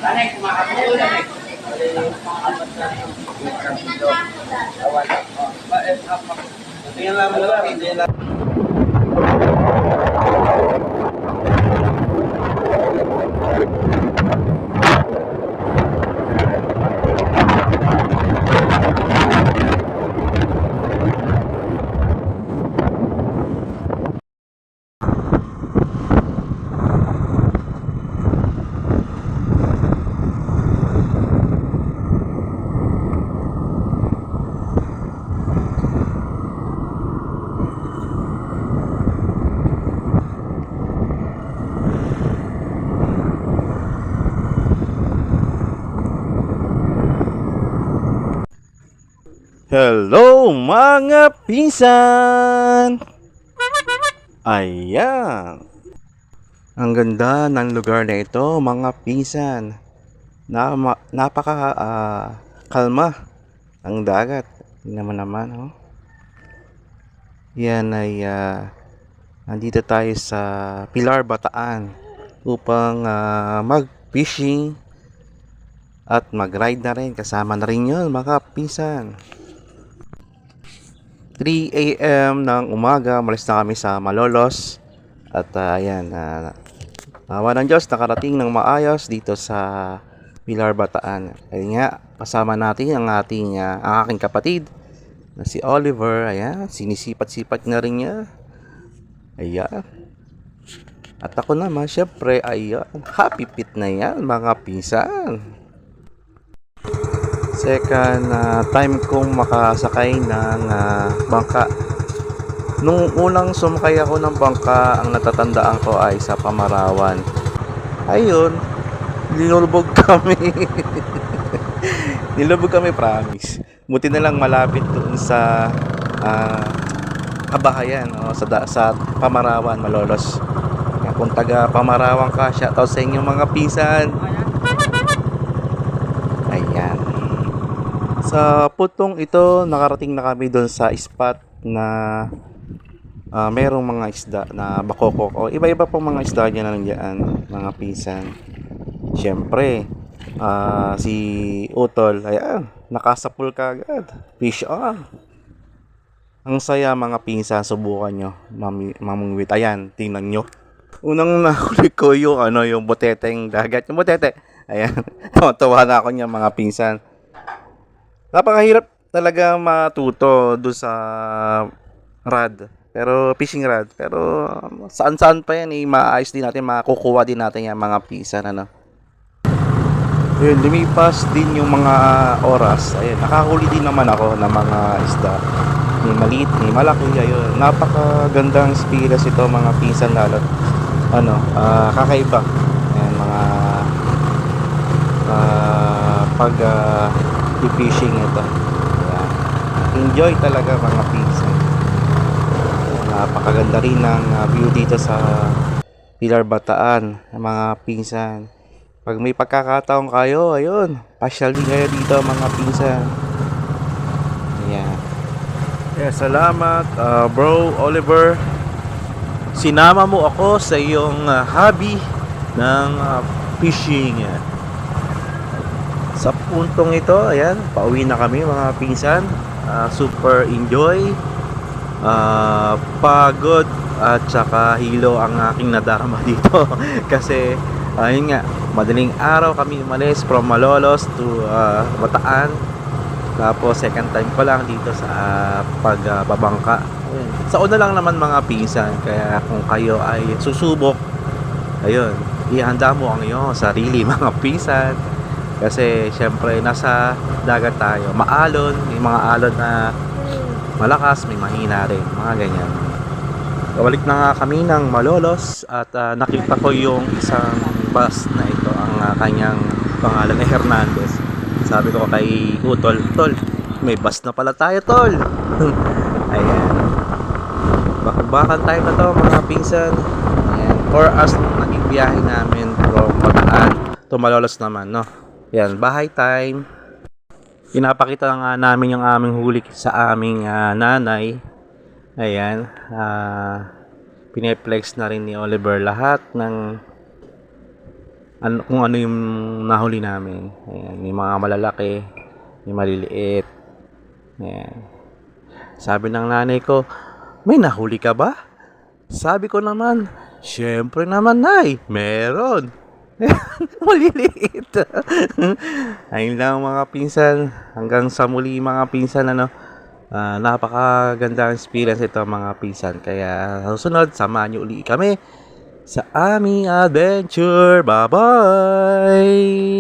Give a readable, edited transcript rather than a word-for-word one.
Nanay, kumakapulo na eh. Tingnan lang mo lang, hindi lang. Hello mga pinsan! Ayan! Ang ganda ng lugar na ito mga pinsan. Napaka kalma ang dagat. Hindi naman oh. Yan ay nandito tayo sa Pilar, Bataan upang mag-fishing at mag-ride na rin. Kasama na rin yun mga pinsan. 3 AM ng umaga, malis na kami sa Malolos. At ayan, awa ng Diyos, nakarating ng maayos dito sa Pilar, Bataan. Ayun nga, kasama natin ang aking kapatid na si Oliver. Ayan, sinisipat-sipat na rin niya. Ayan. At ako naman, syempre, ayan, happy fit na yan mga pinsan. Second time kong makasakay ng bangka. Nung unang sumakay ako ng bangka, ang natatandaan ko ay sa Pamarawan. Ayun, nilubog kami. Nilubog kami, promise. Buti na lang malapit doon sa kabahayan, sa Pamarawan, Malolos. Kung taga Pamarawan ka, shoutout sa inyo mga pinsan. Ayan. Sa putong ito, nakarating na kami doon sa spot na merong mga isda na bakokok o iba-iba pong mga isda dyan na nandiyan mga pinsan. Siyempre, si Utol, ayan, nakasapul ka agad. Fish on. Ang saya mga pinsan, subukan nyo mamungwit. Ayan, tingnan nyo. Unang nahuli ko yung buteteng dagat. Yung butete. Ayan, tawa na ako niya mga pinsan. Napakahirap talaga matuto doon sa rod. Pero fishing rod. Pero saan-saan pa yan, maayos din natin, makukuha din natin yan mga pinsan, ano. Yun, lumipas din yung mga oras. Ayun, nakahuli din naman ako ng mga isda. May maliit, may malaki. Ayun, napakagandang species ito mga pinsan, lalo kakaiba. Ayan, mga pag fishing ito. Ayan. Enjoy talaga mga pinsan. Napakaganda rin ng view dito sa Pilar, Bataan mga pinsan. Pag may pagkakataon kayo, ayun, pasyal din kayo dito mga pinsan. Ayan. Yeah, salamat bro Oliver. Sinama mo ako sa iyong hobby ng fishing. Sa puntong ito, ayan, pauwi na kami mga pinsan. Super enjoy, pagod at saka hilo ang aking nadarama dito. Kasi ayun nga, madaling araw kami umalis from Malolos to Bataan. Tapos second time ko lang dito sa pagbabangka. Sa una lang naman mga pinsan, kaya kung kayo ay susubok, ayun, ihanda mo ang iyong sarili mga pinsan. Kasi syempre nasa dagat tayo, maalon, may mga alon na malakas, may mahina rin, mga ganyan. Balik na nga kami ng Malolos at nakita ko yung isang bus na ito, ang kanyang pangalan ay Hernandez. Sabi ko kay Utol, Tol, may bus na pala tayo, Tol. Ayan. Bakbakan tayo na to mga pinsan. Ayan. 4 hours naging biyahe namin from Bataan to Malolos naman, no? Ayan, bahay time. Pinapakita nga namin yung aming huli sa aming nanay. Ayan, pineplex na rin ni Oliver lahat ng kung ano yung nahuli namin. Ayan, may mga malalaki, may maliliit. Ayan. Sabi ng nanay ko, may nahuli ka ba? Sabi ko naman, syempre naman, Nay, meron. Maliliit. Ayun lang mga pinsan, hanggang sa muli mga pinsan, ano. Napakagandang experience ito mga pinsan. Kaya susunod, samahan nyo uli kami sa aming adventure. Bye bye.